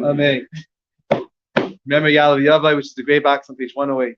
Amen. Remember Yalav Yavai, which is the great box on page 108.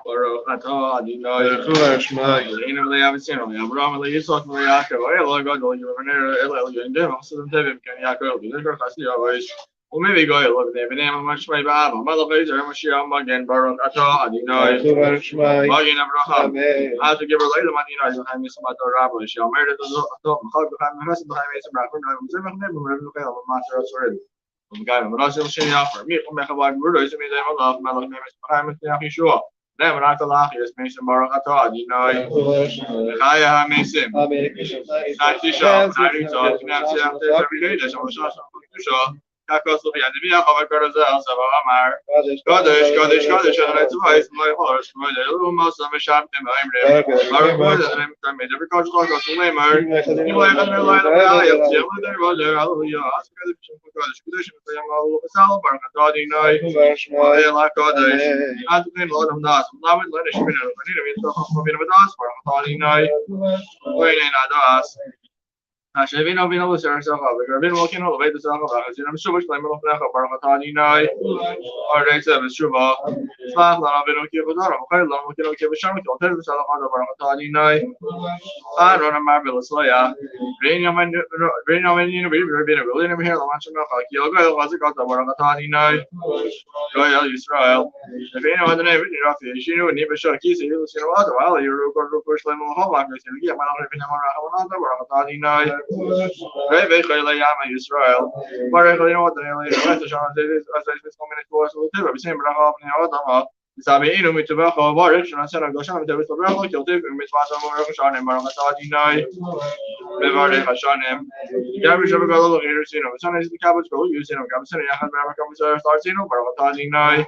Baruch atah Adonai Eloheinu le'av tzinu le'Avraham le'Yitzchak le'Yaakov Elo gadol Yivamenu Elo Yondim Chasidim Tevim Ken Yaakov Yizkor Chasdi Yavosh Umevi Goyel V'Nevinim Mashmei Ba'av Malach Ezer Mashiach Magen Baruch atah Adonai Magen Avraham As to give her later Adonai Yochai Mismat Rabbi Sheomer Atah Machal B'Chaim Mechased B'Chaim Etzim Rachum Na'im Zimach Nebim Rev Nuchel V'Maser Asorim ومقام مراسل شيء آخر ميق ومخبار برو اسمي زي ما الله ما الله مقام في شو لا مرات الله اسمي سمارة عديناي خايا ميسم نايتي شاف ناري صوت نفسي أنت سبيلي شو كاكوسو يعني بيا خبر كرزة سبعة مار قادش أنا تبعي ما يخرج ما يلو ما سمع شاب تمام مار بعد أنا متعمد بكاش كاكوسو ما مار يبغى يغني الله لا يبغى يغني ولا يا أسكت بشوف قادش كدش مثلا الله بسال بركة تاديناي ما لا قادش أنتين الله ناس ما من لا نشمل الغني من تخاف من بداس بركة تاديناي وين ناداس شايفين أو بينه وسعر ساقه بقربين ممكن هو بيت ساقه بعزين مش شو بس لما نخلق بركة تاني ناي أريد بس شو بقى صلاح لنا بينه كيف بدار مخير لنا ممكن كيف الشام كيف تلبس بس على هذا بركة تاني ناي أنا ما بالصلاة بين يومين بين بهير لما شو نخلق يلقى الغازي قطع بركة تاني ناي يا إسرائيل بين هذا نبي رافي شنو نبي شاكي سيرو سيروات وعلى يروح كل لما هو ما يصير ما نعرف بين ما راح ونادر بركة تاني ناي Very clearly, I'm Israel. Very clearly, what the hell is the chance as this communist was to do? We seem to have in Odama. Sabi inu mitubach varik shana sana goshan mitubach varik kiltiv mitzvah varik shanim barak adinai bevarik hashanim. Gabi shavu gadol girusino. Sana is the cabbage gadol usino. Gabi sana yachad barakamisar startino barak adinai.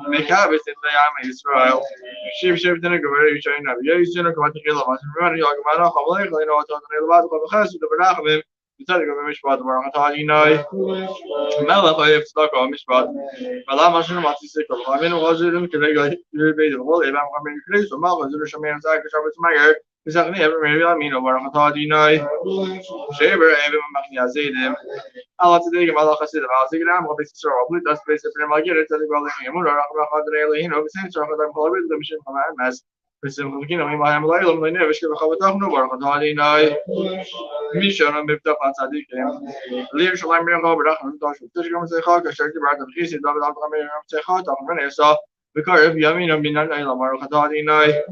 Mekabit in the Yam Israel. Shiv didn't go very China. Yusino Kamatila was running Yagmana, Hawley, Lino, Tonelad, Khas, the Barahim. بتلقى بمشبات بركة ناي ماذا طيب صدقة مشبات فلا ماشين ما تسيك وقامين وغازلهم كذا يبيد الغول إمام قامين كريس وما غازل شمين ساك شابت ماجر بسقني أبر مريلا مين وبركة ناي شيبر أبر مخني زيدم الله تدري ما الله خسر ما زيدم وبس شر وبلد دست بس في الماجر تلقى الله يمر رقم قادر إليه هنا بسين شر قدر مخالب دمشين كمان مس بس ممكن هم ما يعملوا إلا من هنا بس كده خواتهم بركة ناي ميشون بيفتح صديقهم ليش الله يمرق برخم تاش تشكم سخاء كشرت بعد الخيس دابل عبد الغمير سخاء تقمن إسا بكرب يمين من الأيام بركة ناي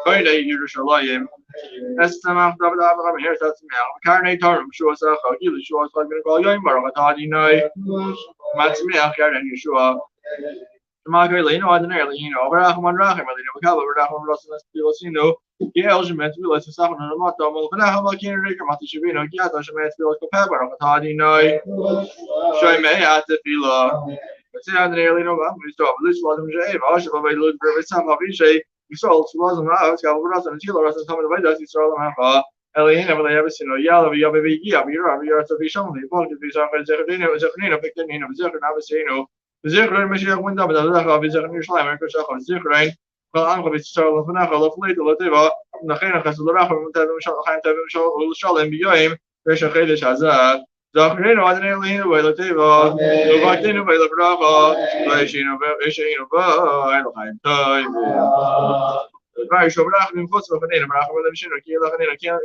بين يروشلايم استمع دابل عبد الغمير تسمع كارني تارم شو سخاء كيل شو أصلا من قايم بركة ناي ما تسمع كارني شو ما قال لي إنه هذا نقول إنه براه من راه ما لينه بكابل براه من رأس الناس بيوسينه كي ألجمت بيلا تسافر من الماء تامل فلا هم كين ريك ما تشوفينه كي أتجمعت بيلا كبار براه هذه ناي شوي ما هي أتفيلا بس هذا نقول إنه ما مستوى ليش لازم جاي عاش بيلود بريسام ما في شيء يسول لازم رأس كابل براه نجيل رأس ثمن بيدا يسول ما فا اللي هنا ولا يبس إنه يلا بيجي يبيرا تبي شغله يقول تبي سافر زخنين بكتني هنا بزخن عبس إنه زخرين مش يقوم دابا دابا في زخرين شلون ما يكون شاخذ زخرين فالآن قبل تشتغل فينا خلاص ليت ولا تبا نخينا خسر راح ومتابع إن شاء الله خاين تابع إن شاء الله بيجايم ليش خيلش عزاء زخرين وعدنا اللي هنا ولا تبا وبعدين ولا براقة ليشين إلو خاين تايم راي شو براق من فوس وخلينا براق ولا بشنو كي لا خلينا كي لا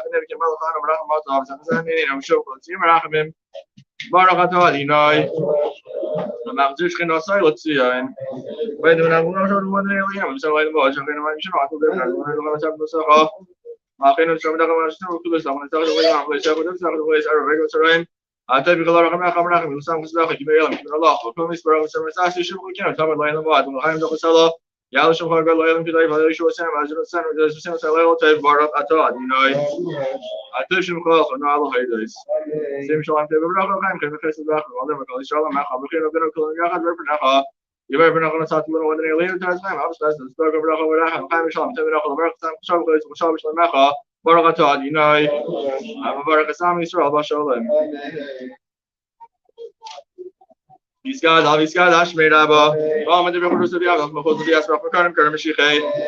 خلينا كي ما خانا براق ما تعرف زخرين وشوف كل براق من بركة علينا ما أقدرش خلنا صاير تسيان بدون أقول شو المدري اليوم سوينا باش خلينا ما يمشي نعطوا بيرنا ولا نسافر نسافر ما خلينا نشوف ده كمان نشوف كل سنة نسافر وين نعمل نسافر وين رجع سرين أنت بيقول رقم نسافر نسافر كبير يلا من الله وكم يسبر نسافر نسافر شو كنا نسافر لاين بعد وخايم ده خسالة يلا شوف هذا لاين كده يفضل شو سنة عشرة سنة ولا سنة سنة طيب برا أتاد يناي أنت شو خلاص أنا على هيدايس سيم شو عم تبي برا خايم كده خسر داخل والله ما قال إن شاء الله ما خبر خير ربنا كلنا قاعد بربنا يبقى برنا خلاص ساعتين ولا ودنا لين تاسمع ما بس استوى برا خبر خايم شو عم تبي برا خبر شو كويس وشو مش ما خا بركة عديناي بركة سامي إسرائيل باشالله Viscad Ashmeraba, Ramad Rose of Yavas, Mahos of Yasra for Karim Kermishiche,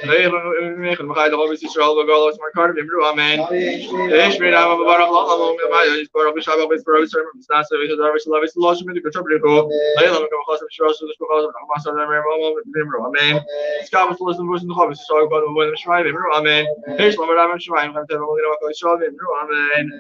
Mechan Mahai, the Hobbes Israel, the Galos, Markar, Vimru, Amen. Ishmeraba, Barak, Maya, Barak, Shabbat, with Rose, Stasa, with the Darvish, Lavis, Loshim, the Kachabrico, Layla, Mahos of Shros, the Shkos of Hamas, and Vimru, Amen. Scavus, Listen, the Hobbes, Israel, God, William Shrai, Vimru, Amen. Hish, Mamaram, Shrai, and Tevil, Israel, Vimru, Amen.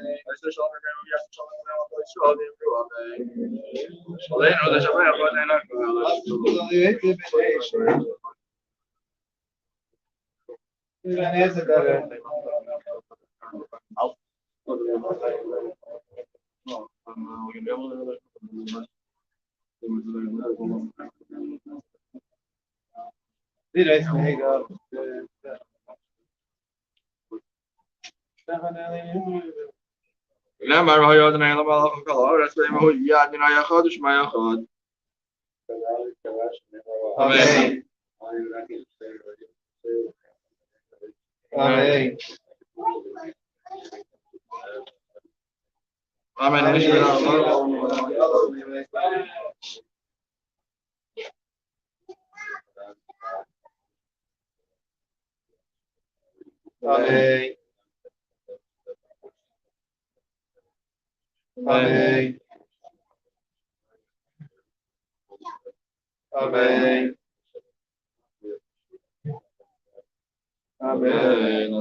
لما راه یادنا یلا بالا خلا رس بریم هو یاد نه خودش ما خود Amen. Amen. Amen. Amen. Amen.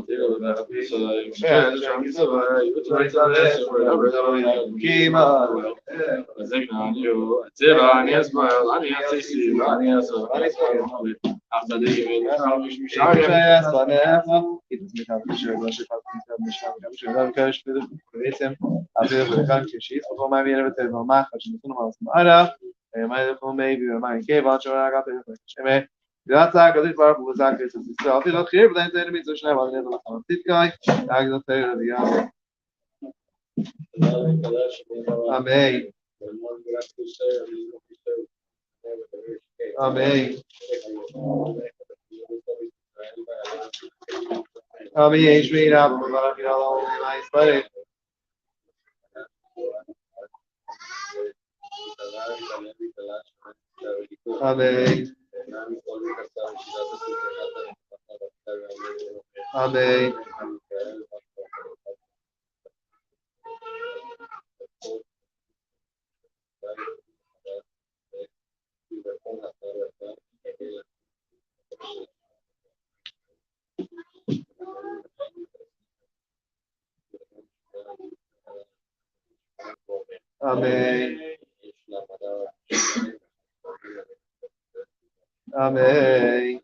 That's a good part of the case. So, I feel here, but then the enemies are not going to sit guy. I don't say the Amen. Amen. Amen. Straight up, we're going to be all nice, buddy. Amen. Amen. Amen. Amen.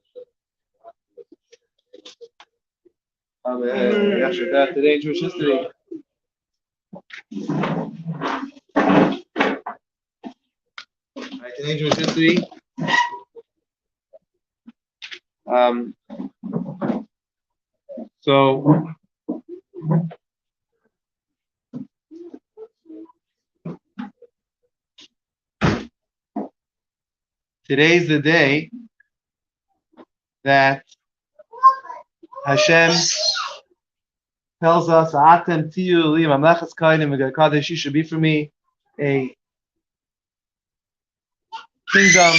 Amen. Yes, that's the dangerous history. Right, the dangerous history. So today's the day that Hashem tells us, "Atem tiyu li mamlechas kainim v'gakadesh." You should be for me a kingdom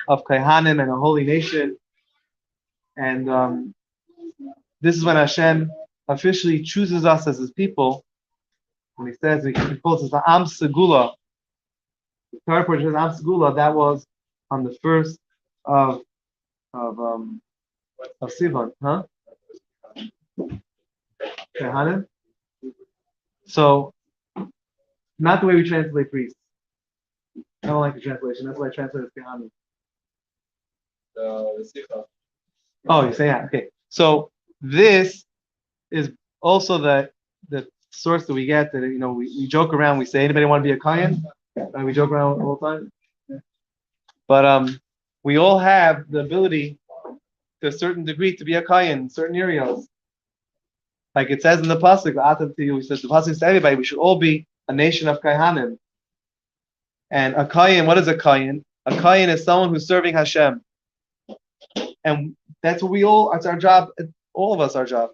of Kaihanim and a holy nation. And this is when Hashem officially chooses us as His people. When He says, He calls us the Am Segula. The third portion of Am Segula, that was on the first of Sivan, huh? Kaihanim. So, not the way we translate priests. I don't like the translation. That's why I translate as Kaihanim. Oh, you say yeah. Okay. So this is also the source that we get that we joke around. We say, anybody want to be a Kayan? We joke around all the time. But we all have the ability to a certain degree to be a Kayan in certain areas. Like it says in the pasuk, he says the pasuk says to everybody, we should all be a nation of Kaihanim. And a Kayan, what is a Kayan? A Kayan is someone who's serving Hashem. And that's what it's our job, all of us, our job.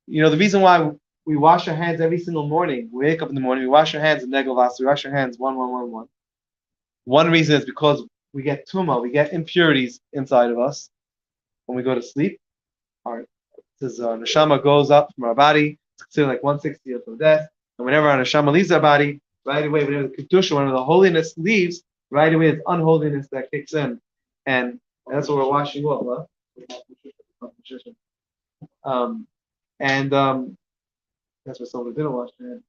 The reason why we wash our hands every single morning, we wake up in the morning, we wash our hands in Negelas, we wash our hands 1, 1, 1, 1. One reason is because we get tumah, we get impurities inside of us when we go to sleep. Our neshama goes up from our body, it's considered like 1/60th of death. And whenever our neshama leaves our body, right away, whenever the kedusha, whenever the holiness leaves, right away it's unholiness that kicks in. And that's what we're washing off. That's why someone didn't wash their hands.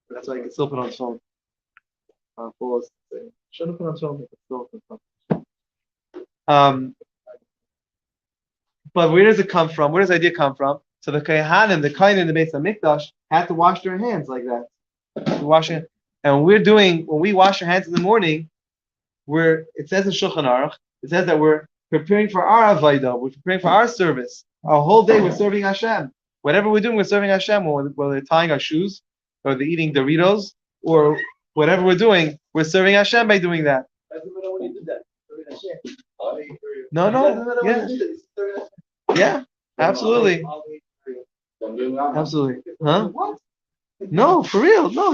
That's why you can still put on his phone. Shouldn't put on his phone, but still put on. But where does it come from? Where does the idea come from? So the Kaihanim, the Kain in the Beis HaMikdash, had to wash their hands like that. Washing, and when we wash our hands in the morning, it says in Shulchan Aruch, it says that we're preparing for our avodah, we're preparing for our service. Our whole day we're serving Hashem. Whatever we're doing, we're serving Hashem. Whether we're tying our shoes, or they're eating Doritos, or whatever we're doing, we're serving Hashem by doing that. No, yeah, absolutely. Absolutely. Huh? No, for real. No.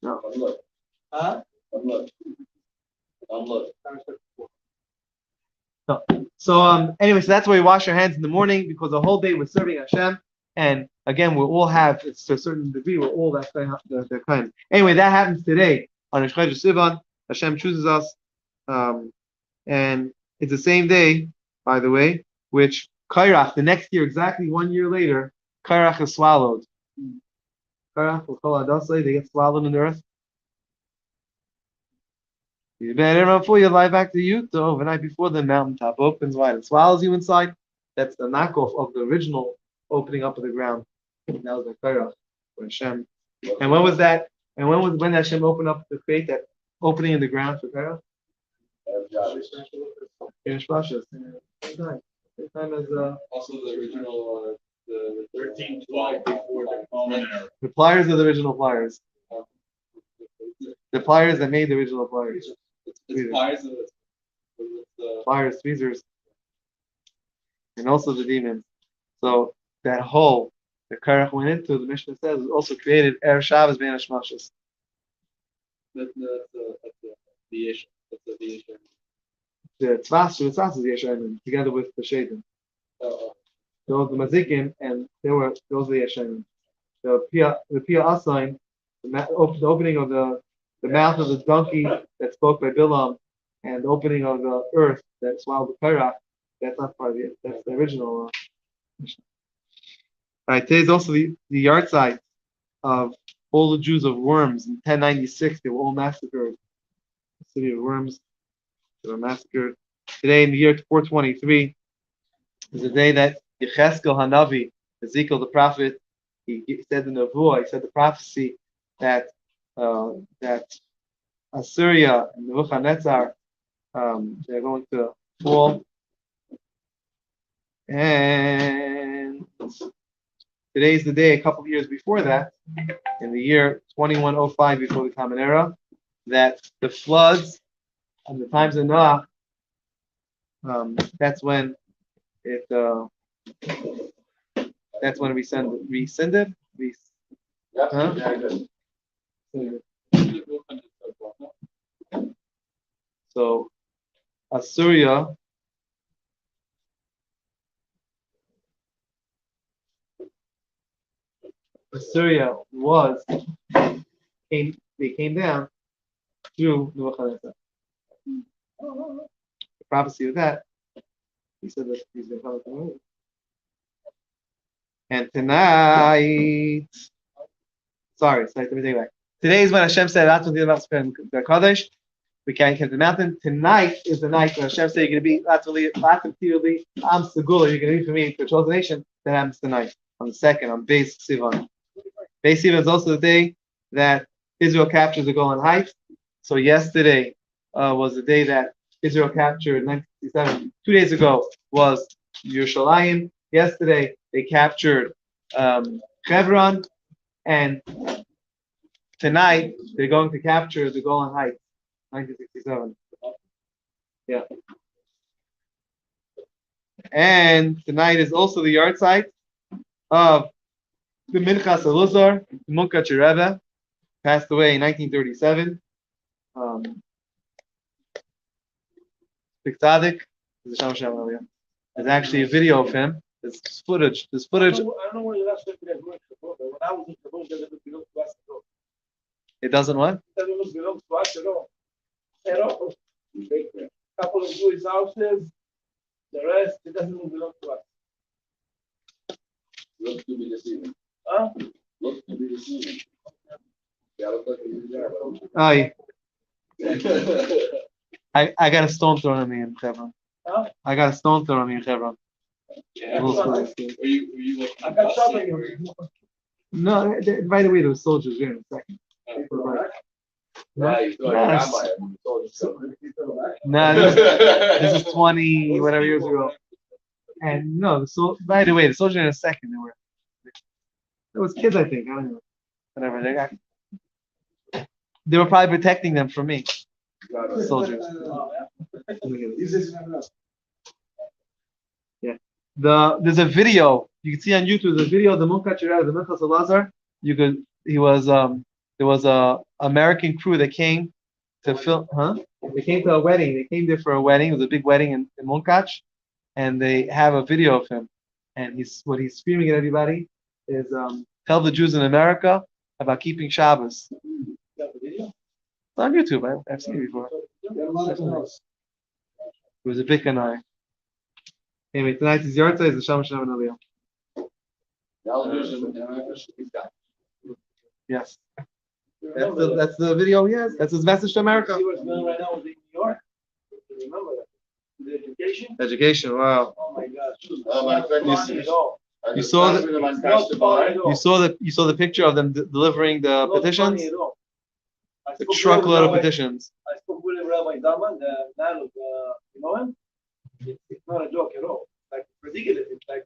No. Huh? So anyway, so that's why we wash our hands in the morning, because the whole day we're serving Hashem, and again we all have, it's to a certain degree, we're all that kind. Anyway, that happens today on Rosh Chodesh Sivan. Hashem chooses us, and it's the same day, by the way, which Kairach, the next year, exactly 1 year later, Kairach is swallowed. Kairach, they get swallowed in the earth. You better run for your life back to you. So overnight before the mountaintop opens wide and swallows you inside. That's the knockoff of the original opening up of the ground. That was the Kairach for Hashem. And when was that? And when Hashem opened up to create that opening in the ground for Kairach? In Shpashas. Same time as also the original the 1312 before the common era. The pliers are the original pliers. The pliers that made the original pliers. It's pliers of the pliers, tweezers, and also the demons. So that hole that Kairach went into, the Mishnah says, was also created Erev Shabbos bein Hashmashos. That's the issue. That's the issue. The Tzvas is the Yeshayim, together with the Shadim. Those the Mazikim, and those are the Yeshayim. The Pia Asain, the opening of the mouth of the donkey that spoke by Bilam, and the opening of the earth that swallowed the Kairach, that's not part of it. That's the original. All right, today's also the yard site of all the Jews of Worms in 1096. They were all massacred. The city of Worms, they were massacred. Today, in the year 423, is the day that Yecheskel Hanavi, Ezekiel the prophet, he said the Nevuah, he said the prophecy that Assyria and Nebuchadnezzar, they're going to fall. And today's the day, a couple of years before that, in the year 2105 before the Common Era, that the floods and the times of Noah, that's when it rescinded. So Assyria came down through Nebuchadnezzar. The prophecy of that, he said that he's going to come to move. And tonight, let me take it back. Today is when Hashem said, the Kadesh, we can't get the mountain. Tonight is the night when Hashem said, you're going to be Am Segula, you're going to be for me, for chosen nation. That happens tonight, on the 2nd, on Beis Sivan. Beis Sivan is also the day that Israel captures the Golan Heights. So yesterday was the day that Israel captured 1967. 2 days ago was Yerushalayim. Yesterday they captured Hebron, and tonight they're going to capture the Golan Heights, 1967. Yeah. And tonight is also the yard site of the Mincha Saluzar, Munka Rebbe, passed away in 1937. Big Tzaddik, there's actually a video of him. There's footage. I don't know where you last when I was in Kabul, it doesn't belong to us at all. It doesn't what? It doesn't belong to us at all. At all. A couple of Jewish houses, the rest, it doesn't belong to us. Looks to be deceiving. Huh? Looks to be deceiving. Aye. I got a stone thrown at me in Hebron. Huh? I got a stone thrown at me in Hebron. Yeah. Were you like, I got something. No, by the way, there were soldiers here in a second. Yeah, he's doing a Yes. rabbi. I mean, it's all just so- No, this is 20 whatever years ago. And no, so by the way, the soldiers in a second there was kids, I think. I don't know. Whatever they were probably protecting them from me. The soldiers. Yeah. There's a video you can see on YouTube. There's a video of the Mincha Maariv, the Mincha Salazar. There was a American crew that came to film. They came to a wedding. They came there for a wedding. It was a big wedding in Munkach, and they have a video of him. And he's screaming at everybody is tell the Jews in America about keeping Shabbos. It's on YouTube. I've seen it before. It was a big canai. Anyway, tonight is your is the Shalom Shalom and Aliyah. Yes. That's the video. Yes, that's his message to America. See what's going on right now with New York? Remember that? The education? Education. Wow. Oh my gosh. Oh, my goodness. You saw the picture of them delivering the petitions. The truckload of petitions. I spoke with Rabbi Daman, the man of you know him? It's not a joke at all. It's like ridiculous. It's like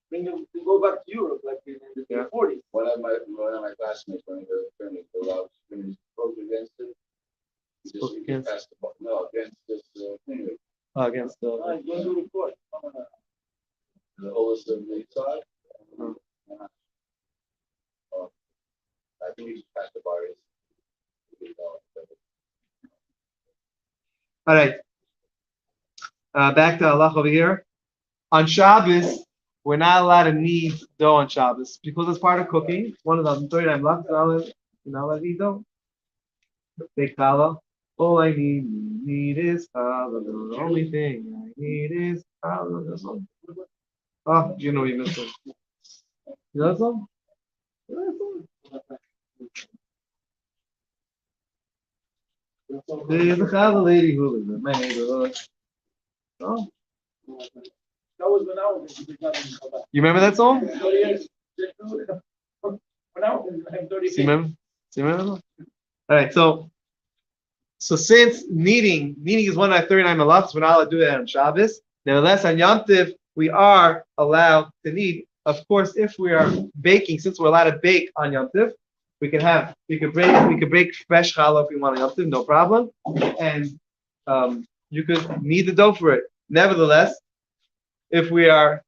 bring them to go back to Europe, like in the 40s. One of my classmates, when he was training, when he spoke against it, he just passed the ball. No, against this thing. Against the. Go to report. The oldest of the side. I think he just passed the bar. All right. Back to Allah over here. On Shabbos, we're not allowed to knead dough on Shabbos because it's part of cooking. One of them 39 blocks. You're not allowed to eat dough. Big challah. All I need is challah. The only thing I need is challah. Oh, you know you missed it. You know that song? There's a challah lady who lives in my neighborhood. Oh. That was when I was in the You remember that song? 30 years. When I was in 30 See, remember? All right, so since kneading is one of the 39 malachs, we're not allowed to do that on Shabbos. Nevertheless, on Yom Tov, we are allowed to knead. Of course, if we are baking, since we're allowed to bake on Yom Tov, we could break fresh challah if we want on Yom Tov, no problem. And you could knead the dough for it. Nevertheless, if we are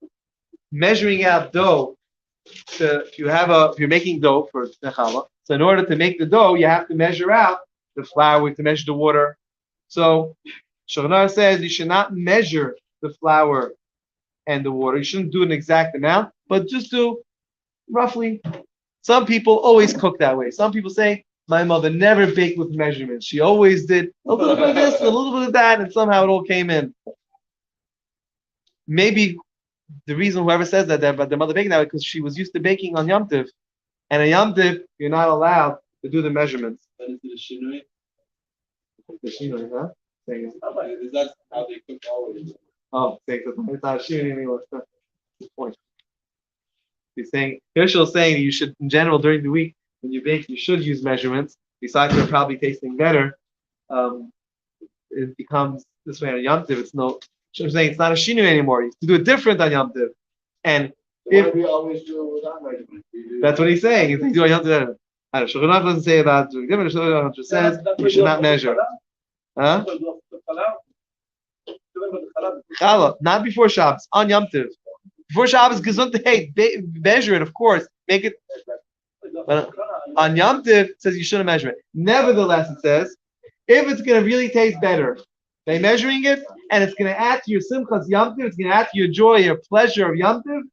measuring out dough, if you're making dough for challah, so in order to make the dough, you have to measure out the flour, we have to measure the water. So Shulchan says you should not measure the flour and the water. You shouldn't do an exact amount, but just do roughly. Some people always cook that way. Some people say, my mother never baked with measurements. She always did a little bit of this, a little bit of that, and somehow it all came in. Maybe the reason whoever says that about their mother baking that way because she was used to baking on Yom Tov. And on Yom Tov, you're not allowed to do the measurements. That is the shinui. The shinui, huh? Is that how they cook always? Oh, it's not a shinui anymore. That's the point. He's saying, Hirschel's saying you should, in general, during the week, when you bake, you should use measurements. Besides they're probably tasting better, it becomes this way on Yom Tov. It's no, I'm saying it's not a shinui anymore. You have to do it different on Yom Tov. And If we always do it without measurement, that's what he's saying. He's doing Yom Tov. Shulchan Aruch doesn't say about doing different. Shulchan Aruch says you should not measure. Huh? Challah, not before Shabbos, on Yom Tov. Before Shabbos, gesundheit, measure it, of course. Make it. But on Yom Tov, it says you shouldn't measure it. Nevertheless, it says, if it's going to really taste better by measuring it, and it's going to add to your simchas Yom Tov, it's going to add to your joy, your pleasure of Yom Tov,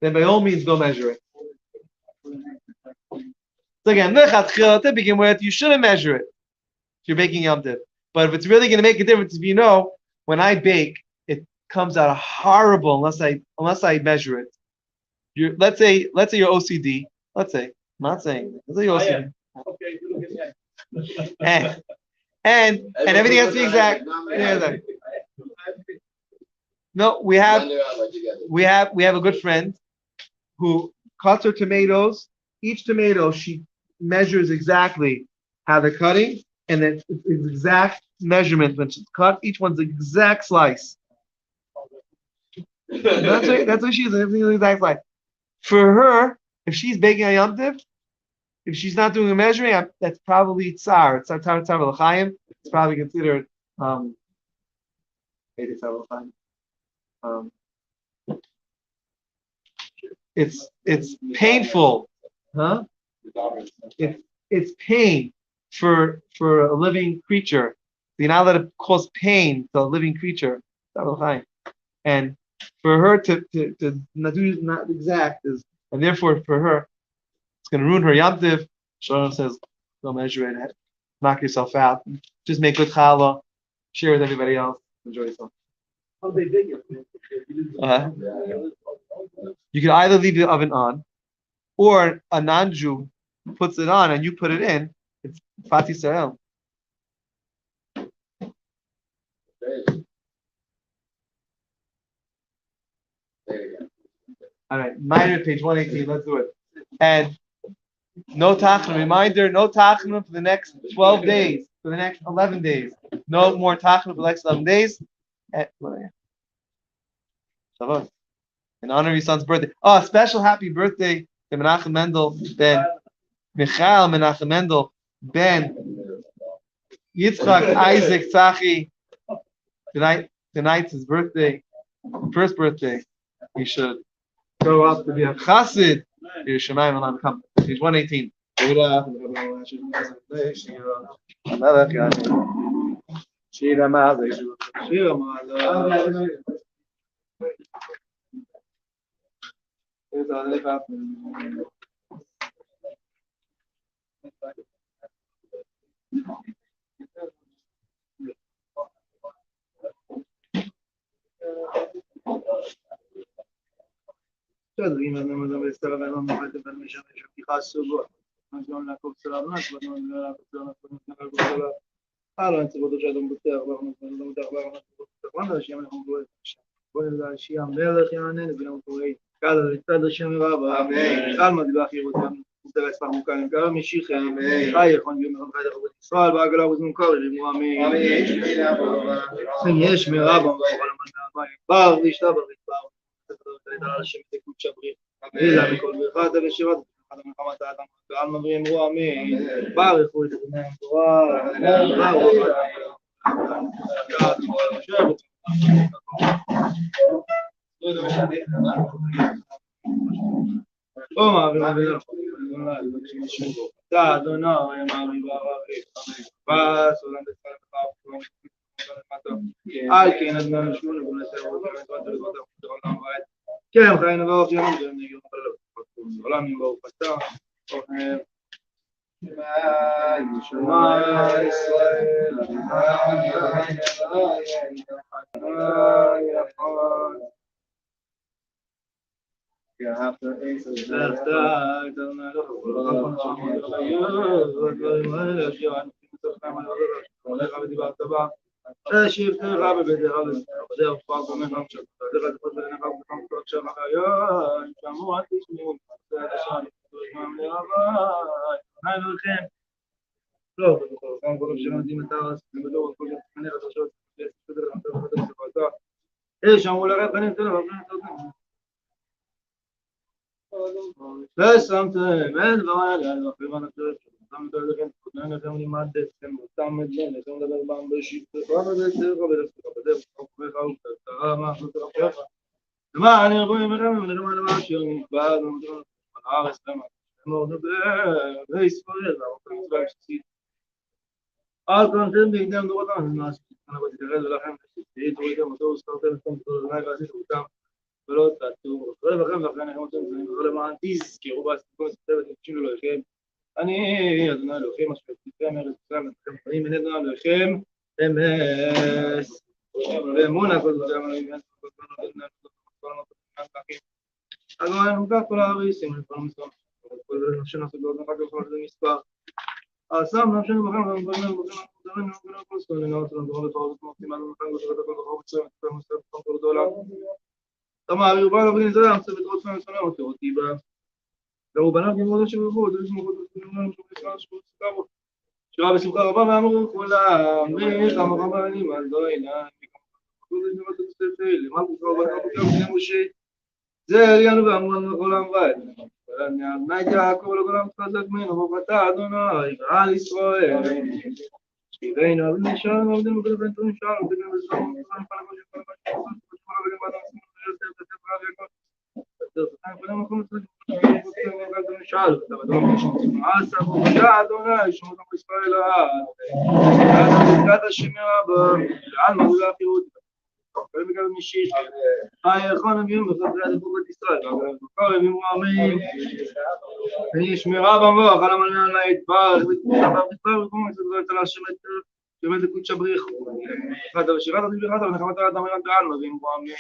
then by all means, go measure it. So again, to begin with, you shouldn't measure it if you're baking Yom Tov. But if it's really going to make a difference, if you know, when I bake, it comes out horrible unless I measure it. Let's say you're OCD. Let's say, I'm not saying. Let's say you're OCD. Okay, you look at that. And everything has to be exact. Yeah, no, we have a good friend who cuts her tomatoes. Each tomato she measures exactly how they're cutting, and then it's exact measurement when she's cut. Each one's an exact slice. That's what she is. Everything is an exact slice. For her, if she's baking a Yom Tov, if she's not doing a measuring, that's probably tsar. It's tsar l'chaim. It's probably considered it's painful, huh? It's pain for a living creature. You're not allowed to cause pain to a living creature. And for her to not do not exact is, and therefore for her it's going to ruin her Yom Tov. Shalom says, don't measure it. Knock yourself out. Just make good challah. Share with everybody else. Enjoy yourself. How they big it? You can either leave the oven on, or a non-Jew puts it on and you put it in. It's Fat Yisrael. All right, minor page 118. Let's do it. And no tachanun. Reminder: no tachanun for the next 12 days. For the next 11 days. No more tachanun for the next 11 days. Shavuot. In honor of your son's birthday. Oh, a special happy birthday to Menachem Mendel ben Michael Menachem Mendel ben Yitzchak Isaac Tzachi. Tonight's his birthday, first birthday. He should grow up to be a chassid. Yerushalayim will become. Page 118. בסדר, אם אני מדבר סתר ואני מפחד בן משם יש פתיחה סוגו. אז גם לעקוב סלב נס, וגם לעקוב סלב נס, וגם לעקוב סלב. לא אני צריך אותו שאתם בוטח, ואנחנו בוטח, ואנחנו בוטח, ואנחנו השם אנחנו בוטח. בואי להשיע מלך יענן, וגם קוראי. קל לצד השם רבה, קל מדבח ירותם, מסתר אספר מוקלים, קל משיחם, חי יכון ביום חי דחו ישראל, בעגלה וזמון קורי, לימו אמין. יש מרבם, ואוכל המדע, בר וישתבר ויתבר. השם תקוד שבריר, וילה מכל ברכת ושירת, אחד המלחמת האדם, ועל מבריא אמרו אמין, ברכו את בני התורה, ברכו אתה אדוני מעריב פס עולם בצלם על כן אדוני שמונה ולסר כן חיינו ואוף יום ונגיע עולם יבואו פסה שמע ישראל You have to answer شيخ غاب بدر بدر فاض من هم شد بدر فاض من هم شد يا جماعة اسمه عشان ما هاي الخيم لو كان كل شيء دي متاع بدو كل من الرشاد بدر بدر ايش هو لغايه بني ترى بس انت من بقى في ما نقدر हम तो लेकिन मैंने तो नहीं मार दे से मुद्दा में लेने तो लगा बांबे शीट बाबा दे खबर खबर खाऊ करता ما ما انا اقول من ما شيء بعد من عارف لما الموضوع ده يسوي كان بيقدم دوطان الناس انا بدي اغير لهم ايه تويته مدوس كان ما قاعد قدام بلوت تاتو ولا بخاف انا هم ولا ما عنديش كي هو بس تشيلوا له خيم אני אדוני אלוהים אשר יצאתם מארץ ישראל אני מן אדוני אלוהים אמס ואמונה כל זה אדוני נוגע כל האריס עם כל המספר כל זה נפשנו עשו בעוד אחר כך כל זה מספר הסם נפשנו בכם ובגלל כל סכון לנאות לנו דומה בתורת מוצאים עלינו לכם ושבת הכל בחור בצורת כל מספר כל דולר תמה אביו בא לבני ישראל המצא בתורת סכון ושונא אותי בה ורובנם כמובן שברכו, זה שמחות ושמחות ושמחות ושמחות שירה בשמחה רבה ואמרו כולם, מנחה מרבנים על דוינה, למלכות רבנו בני משה, זה אלינו ואמרנו לכל המבד. נאית יעקב לכל המתחזק ממנו, ובתה אדוני ועל ישראל. שירנו אבן נשארנו עובדים ובן תורים שערנו, ובן וזרנו, ובן פלגו של פלגו, ובן בעדם עשינו ליותר תתף רב יקות. ולמה אנחנו מצליחים שאל, עשה ובתה אדוני, שמות עם ישראל העד, ברכת השם רבה, ועל מגולה החירות. קוראים גם משיש, היכון אביום וחזרי הדבורת ישראל, וקוראים אביום אמן, ונשמרה במוח על המלנה להתברך, ותברך ותברך וקוראים את זה לשמת, שמת לקודש הבריך, ושירת הדבריכת ונחמת על אדם בעלמא, ואביום אמן.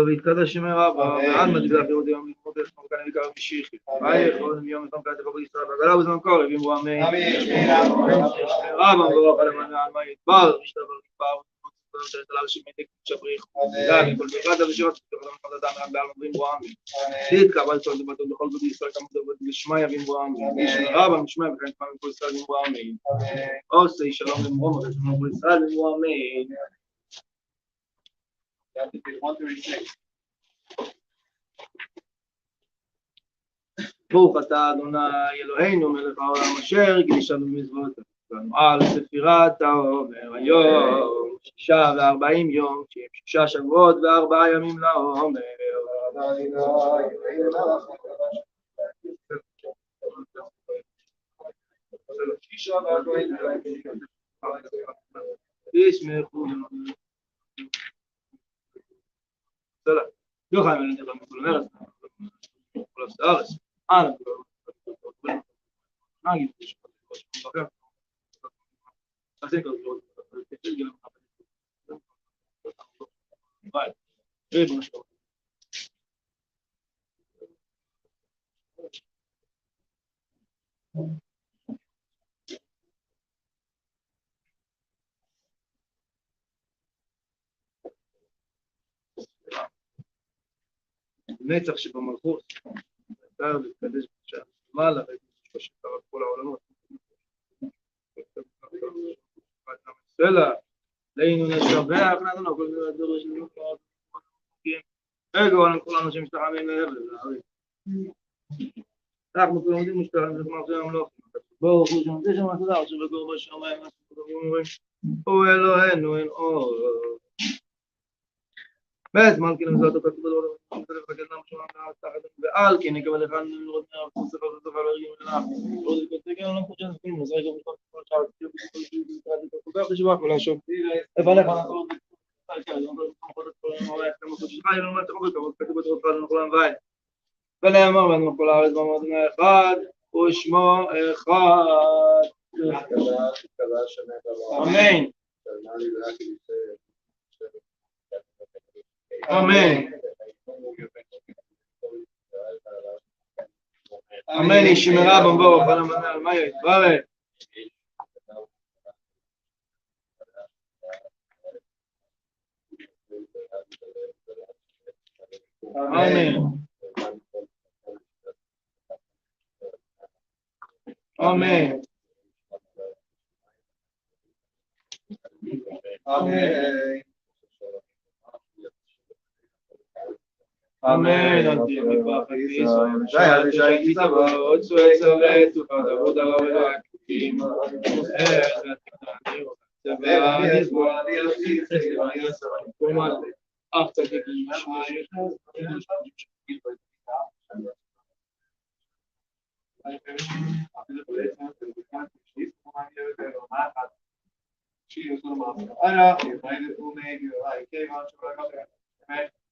והתקדש שמי רבא, ועד מדידה פירוט יום לקרוא את שמור כאן ויקר משיחי. ויך עוד מיום יום כאן תבוא בישראל, והגלה בזמן קורב, אם הוא אמן. רבא ברוך על המנה על מה ידבר, משתבר נדבר, ותלת עליו שמתק שבריך. גם מכל ביחד ושירות, תוכל למחד אדם רק בעל מברים בו אמן. תתקע בעל צורת ובטות בכל זאת ישראל כמה דובות לשמי אבים בו אמן. רבא משמי וכן פעם מכל ישראל אבים בו אמן. עושי שלום למרום, ושלום מכל ישראל אבים בו אמן. Chapter 136. ברוך אתה אדוני אלוהינו מלך העולם אשר הקדישנו במזוות על ספירת העומר היום 46 יום 6 שבועות ו4 ימים לעומר. תשמחו בסדר, יוחאי מלך את המקום למרץ כל הארץ אנא נגיד נצח שבמלכות, אפשר להתקדש בשעה מעלה, ושקרה כל העולמות. סלע, לעינו נשבח, נתנו כל זה הדור שלנו, רגע, אנחנו כולנו שמשתחמים להבל, אנחנו כולנו יודעים משתחמים, אנחנו מרצים המלוך, ברוך הוא שם, זה שם התודה, שבקור בשמיים, הוא אלוהינו אין אור. בזמן כי נמזאת את הכבוד ועל כי נקבל לכאן לראות מהרפות ספר וספר להרגיל מלאך עוד לקוטגן לא חושב שכלים נזרק ובשתות כל שעה כל כך לשבח ולשוב לפניך נעבור ונאמר לנו כל הארץ במדינה אחד ושמו אחד אמן אמן אמן ישמרה במבור על המנה על מה יתברר אמן אמן אמן אנטי מפח ישראל שהייתי תבוא צועץ הרץ ופתרות הרב אלוהים צבא נזבוא אני ארציץ אני אסר אני קורמל אף צדיק ישמעי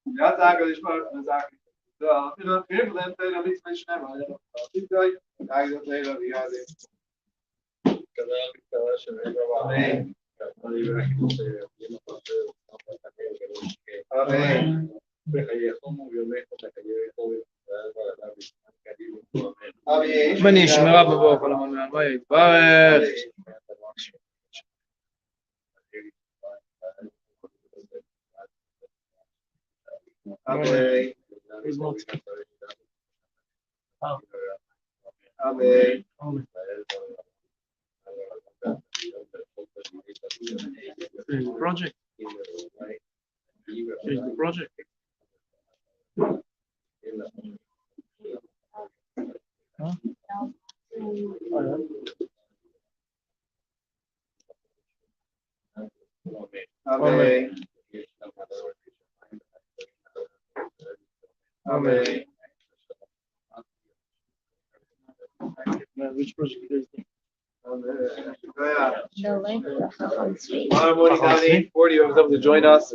Ja, sage ich mal, dann sage ich. Ja, wir geben dann Fehler nichts mehr schnell, weil ich sage, ich Fehler wie alle. Amen. Amen. من يشمر بابا ولا من ما يتبارك Amen. Amen. Change the project. Change the project. Huh? Amen. Amen. Which project is it? The link of the Tomorrow morning, 9:40, whoever's able to join us.